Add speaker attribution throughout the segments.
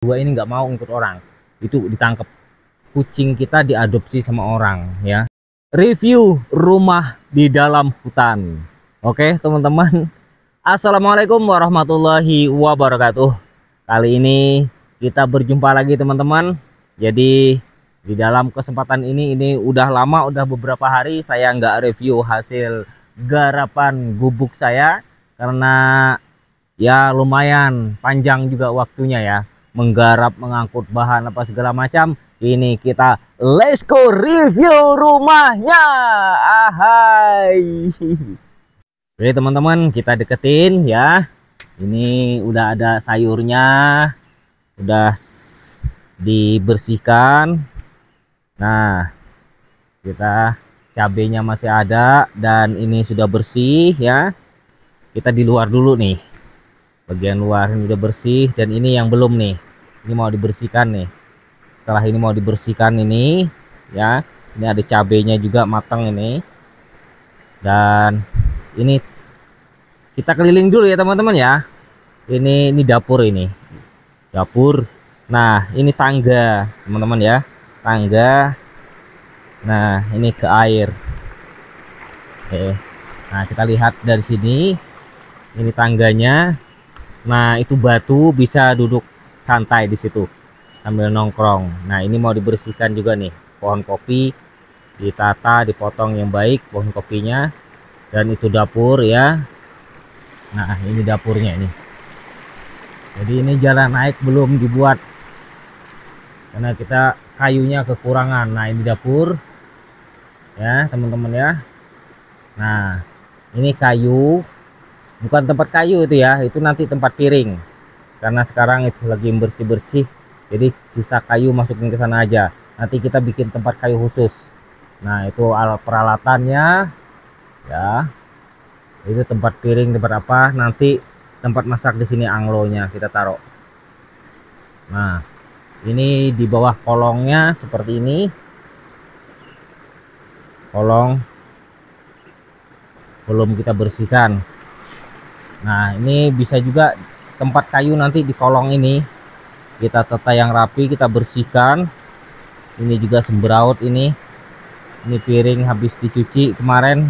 Speaker 1: dua ini nggak mau ngikut orang, itu ditangkap. Kucing kita diadopsi sama orang ya. Review rumah di dalam hutan. Oke teman-teman, assalamualaikum warahmatullahi wabarakatuh. Kali ini kita berjumpa lagi teman-teman. Jadi di dalam kesempatan ini udah lama, udah beberapa hari saya nggak review hasil garapan gubuk saya, karena ya lumayan panjang juga waktunya ya, menggarap, mengangkut bahan apa segala macam. Ini kita let's go review rumahnya. Ahai. Oke teman-teman, kita deketin ya. Ini udah ada sayurnya, udah dibersihkan. Nah, kita cabenya masih ada dan ini sudah bersih ya. Kita di luar dulu nih. Bagian luar ini udah bersih, dan ini yang belum nih. Ini mau dibersihkan nih. Setelah ini mau dibersihkan ini ya. Ini ada cabenya juga matang ini. Dan ini kita keliling dulu ya teman-teman ya. Ini dapur ini. Dapur. Nah, ini tangga, teman-teman ya. Tangga. Nah, ini ke air. Oke. Nah, kita lihat dari sini. Ini tangganya. Nah, itu batu, bisa duduk santai di situ sambil nongkrong. Nah, ini mau dibersihkan juga nih. Pohon kopi ditata, dipotong yang baik pohon kopinya. Dan itu dapur ya. Nah, ini dapurnya ini. Jadi ini jalan naik belum dibuat karena kita kayunya kekurangan. Nah, ini dapur ya teman-teman ya. Nah, ini kayu, bukan tempat kayu itu ya, itu nanti tempat piring, karena sekarang itu lagi bersih-bersih, jadi sisa kayu masukin ke sana aja. Nanti kita bikin tempat kayu khusus. Nah, itu alat peralatannya ya. Itu tempat piring, tempat apa, nanti tempat masak di sini, anglonya kita taruh. Nah, ini di bawah kolongnya seperti ini. Kolong belum kita bersihkan. Nah, ini bisa juga tempat kayu nanti di kolong ini. Kita tata yang rapi, kita bersihkan. Ini juga sembraut ini. Ini piring habis dicuci kemarin.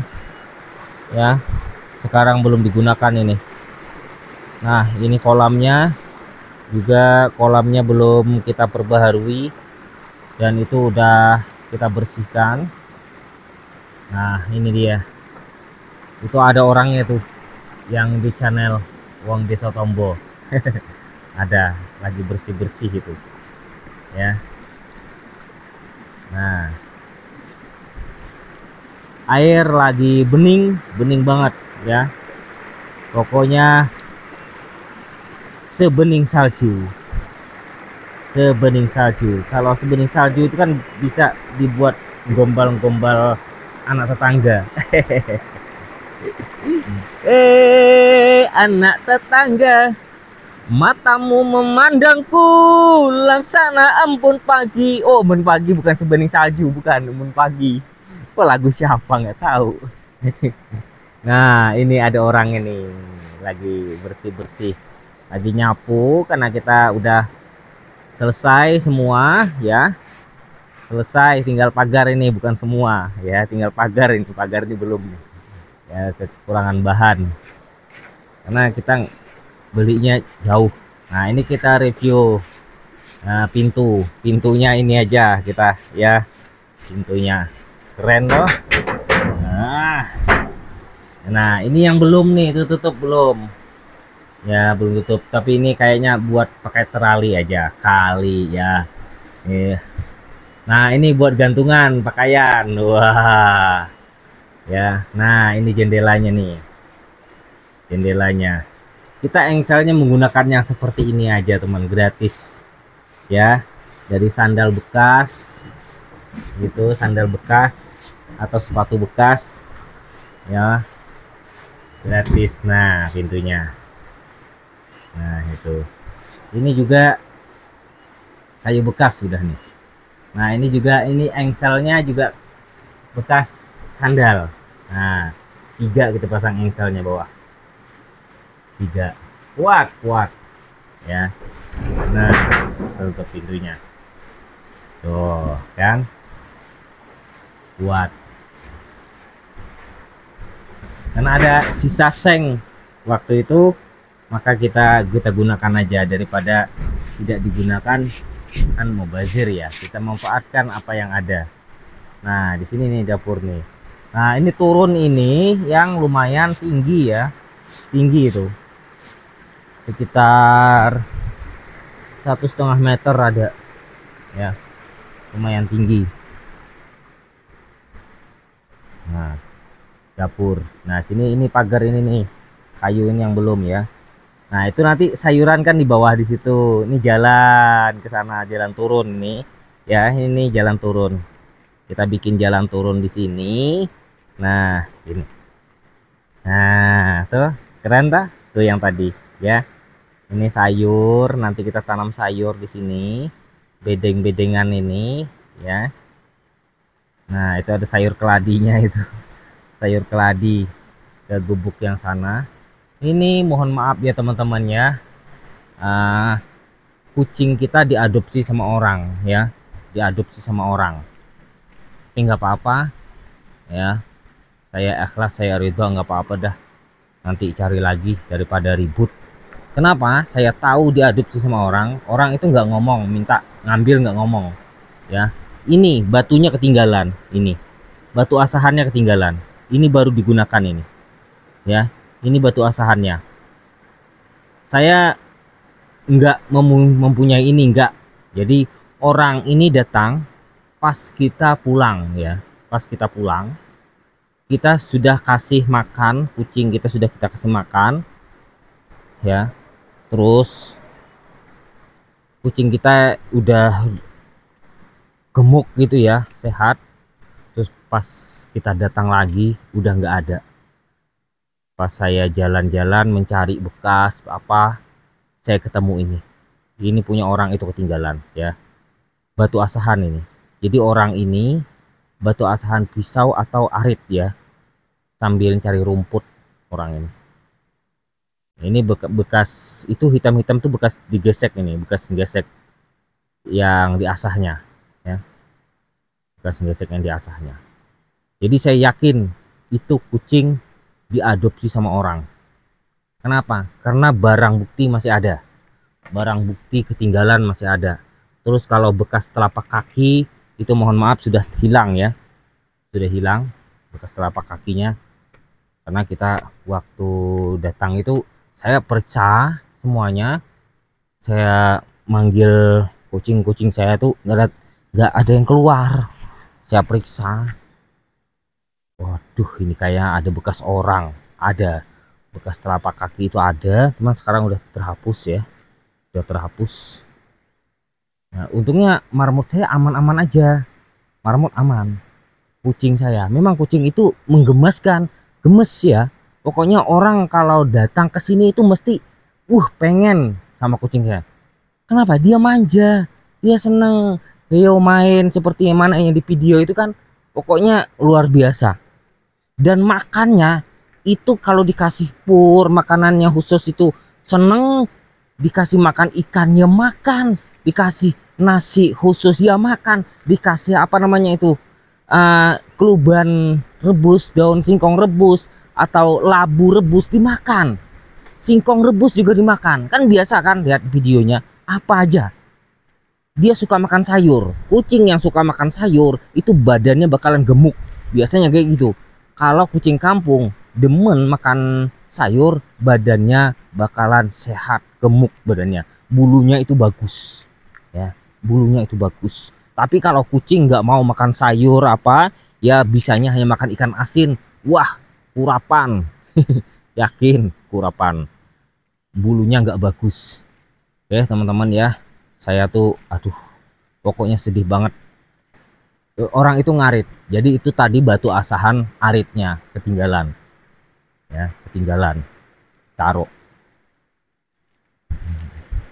Speaker 1: Ya. Sekarang belum digunakan ini. Nah, ini kolamnya. Juga kolamnya belum kita perbaharui. Dan itu udah kita bersihkan. Nah, ini dia. Itu ada orangnya tuh, yang di channel Wong Desa Tombo. Ada lagi bersih-bersih itu ya. Nah, air lagi bening banget ya, pokoknya sebening salju. Kalau sebening salju itu kan bisa dibuat gombal-gombal anak tetangga. Anak tetangga, matamu memandangku, laksana embun pagi. Oh, embun pagi bukan sebening salju, bukan embun pagi. Kok lagu siapa nggak tahu. Nah, ini ada orang ini lagi bersih-bersih, lagi nyapu, karena kita udah selesai semua ya. Selesai, tinggal pagar ini, bukan semua ya, tinggal pagar ini. Pagar ini belum ya, kekurangan bahan karena kita belinya jauh. Nah, ini kita review pintunya ini aja kita ya. Pintunya keren loh. Nah, ini yang belum nih, itu tutup belum ya, belum tutup, tapi ini kayaknya buat pakai terali aja kali ya. Nah, ini buat gantungan pakaian. Wah ya. Nah, ini jendelanya nih, jendelanya kita engselnya menggunakan yang seperti ini aja teman, gratis ya, dari sandal bekas gitu, sandal bekas atau sepatu bekas ya, gratis. Nah, pintunya, nah itu, ini juga kayu bekas sudah nih. Nah, ini juga, ini engselnya juga bekas sandal. Nah, 3 kita pasang engselnya bawah, 3 kuat ya. Nah, tutup pintunya. Tuh, kan? Buat. Karena ada sisa seng waktu itu, maka kita gunakan aja daripada tidak digunakan, kan mubazir ya. Kita manfaatkan apa yang ada. Nah, di sini nih dapur nih. Nah, ini turun ini yang lumayan tinggi ya. Tinggi itu. Sekitar 1,5 meter ada. Ya, lumayan tinggi. Nah, dapur. Nah, sini ini pagar ini nih. Kayu ini yang belum ya. Nah, itu nanti sayuran kan di bawah di situ. Ini jalan ke sana, jalan turun nih. Ya, ini jalan turun. Kita bikin jalan turun di sini. Nah, ini. Nah, tuh keren tak? Tuh yang tadi, ya. Ini sayur, nanti kita tanam sayur di sini. Bedeng-bedengan ini, ya. Nah, itu ada sayur keladinya itu. Sayur keladi ke gubuk yang sana. Ini mohon maaf ya teman-teman ya. Ah, kucing kita diadopsi sama orang ya, diadopsi sama orang, tapi nggak apa-apa ya, saya ikhlas, saya ridho, nggak apa-apa dah, nanti cari lagi daripada ribut. Kenapa saya tahu diadopsi sama orang, orang itu nggak ngomong, minta ngambil nggak ngomong ya. Ini batunya ketinggalan, ini batu asahannya ketinggalan, ini baru digunakan ini ya, ini batu asahannya. Saya nggak mempunyai ini, enggak. Jadi orang ini datang pas kita pulang ya, pas kita pulang kita sudah kasih makan kucing, kita sudah kita kasih makan ya, terus kucing kita udah gemuk gitu ya, sehat. Terus pas kita datang lagi udah nggak ada. Pas saya jalan-jalan mencari bekas apa, saya ketemu ini punya orang itu ketinggalan ya, batu asahan ini. Jadi orang ini batu asahan pisau atau arit ya, sambil cari rumput orang ini. Ini bekas itu hitam-hitam tuh bekas digesek, ini bekas gesek yang diasahnya ya, bekas gesek yang diasahnya. Jadi saya yakin itu kucing diadopsi sama orang. Kenapa? Karena barang bukti masih ada, barang bukti ketinggalan masih ada. Terus kalau bekas telapak kaki itu mohon maaf sudah hilang ya, sudah hilang bekas telapak kakinya, karena kita waktu datang itu saya periksa semuanya, saya manggil kucing-kucing saya tuh nggak ada yang keluar, saya periksa. Waduh, ini kayak ada bekas orang, ada bekas telapak kaki itu ada, cuman sekarang udah terhapus ya, udah terhapus. Nah, untungnya marmut saya aman-aman aja, marmut aman. Kucing saya memang kucing itu menggemaskan, gemes ya. Pokoknya orang kalau datang ke sini itu mesti pengen sama kucing saya. Kenapa? Dia manja, dia seneng, dia main seperti yang mana yang di video itu kan, pokoknya luar biasa. Dan makannya itu kalau dikasih pur, makanannya khusus itu seneng, dikasih makan ikannya makan, dikasih nasi khusus ya makan, dikasih apa namanya itu, keluban rebus, daun singkong rebus atau labu rebus dimakan, singkong rebus juga dimakan. Kan biasa kan lihat videonya, apa aja dia suka makan sayur. Kucing yang suka makan sayur itu badannya bakalan gemuk, biasanya kayak gitu. Kalau kucing kampung demen makan sayur, badannya bakalan sehat, gemuk badannya, bulunya itu bagus ya, bulunya itu bagus. Tapi kalau kucing nggak mau makan sayur apa ya, bisanya hanya makan ikan asin, wah kurapan. Yakin kurapan, bulunya nggak bagus. Oke teman-teman ya, saya tuh aduh pokoknya sedih banget. Orang itu ngarit, jadi itu tadi batu asahan aritnya ketinggalan ya, ketinggalan taruh.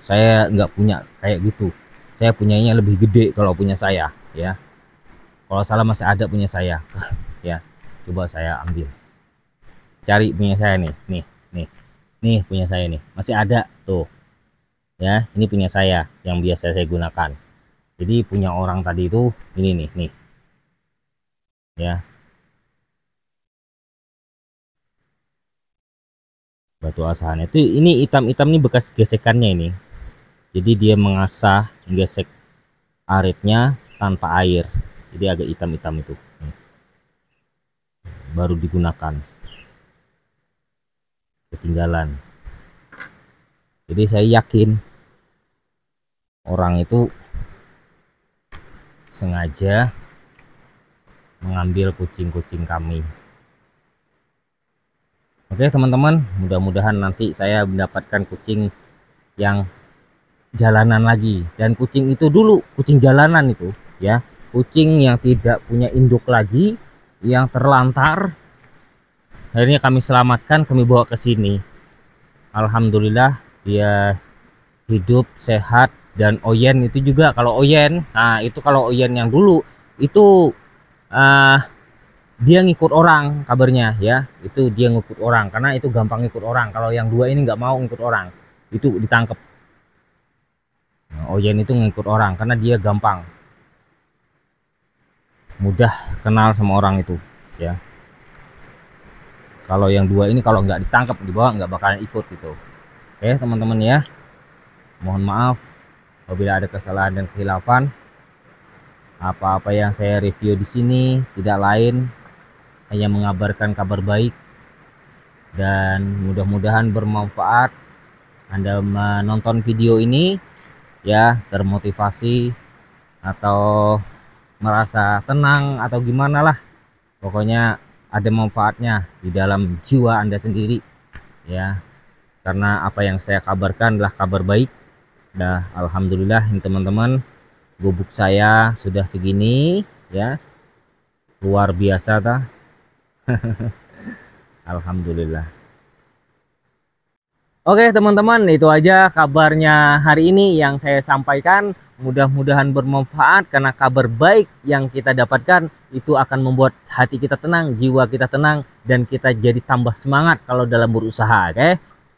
Speaker 1: Saya nggak punya kayak gitu, saya punyanya lebih gede kalau punya saya ya, kalau salah masih ada punya saya ya, coba saya ambil, cari punya saya nih, nih punya saya nih, masih ada tuh ya. Ini punya saya yang biasa saya gunakan. Jadi punya orang tadi itu ini nih ya, batu asahan itu ini hitam-hitam nih bekas gesekannya ini. Jadi dia mengasah gesek aritnya tanpa air, jadi agak hitam-hitam itu. Baru digunakan, ketinggalan. Jadi saya yakin orang itu sengaja mengambil kucing-kucing kami. Oke teman-teman, mudah-mudahan nanti saya mendapatkan kucing yang jalanan lagi. Dan kucing itu dulu kucing jalanan itu ya, kucing yang tidak punya induk lagi, yang terlantar. Akhirnya kami selamatkan, kami bawa ke sini. Alhamdulillah dia hidup sehat. Dan Oyen itu juga, kalau Oyen, nah itu kalau Oyen yang dulu itu dia ngikut orang kabarnya ya, itu dia ngikut orang karena itu gampang ngikut orang. Kalau yang dua ini nggak mau ngikut orang, itu ditangkap. Nah, Oyen itu ngikut orang karena dia gampang, mudah kenal sama orang itu ya. Kalau yang dua ini kalau nggak ditangkap dibawa nggak bakalan ikut gitu. Oke teman-teman ya, mohon maaf apabila ada kesalahan dan kehilafan. Apa-apa yang saya review di sini tidak lain hanya mengabarkan kabar baik, dan mudah-mudahan bermanfaat. Anda menonton video ini ya, termotivasi atau merasa tenang atau gimana lah, pokoknya ada manfaatnya di dalam jiwa Anda sendiri ya, karena apa yang saya kabarkan adalah kabar baik. Nah alhamdulillah ini teman-teman, gubuk saya sudah segini ya, luar biasa ta. Alhamdulillah. Oke teman-teman, itu aja kabarnya hari ini yang saya sampaikan. Mudah-mudahan bermanfaat, karena kabar baik yang kita dapatkan itu akan membuat hati kita tenang, jiwa kita tenang, dan kita jadi tambah semangat kalau dalam berusaha.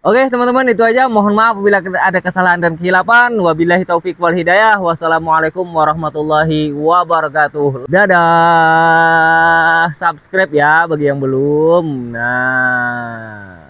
Speaker 1: Oke teman-teman, itu aja. Mohon maaf bila ada kesalahan dan kehilafan. Wabillahi taufik wal hidayah. Wassalamualaikum warahmatullahi wabarakatuh. Dadah. Subscribe ya bagi yang belum. Nah.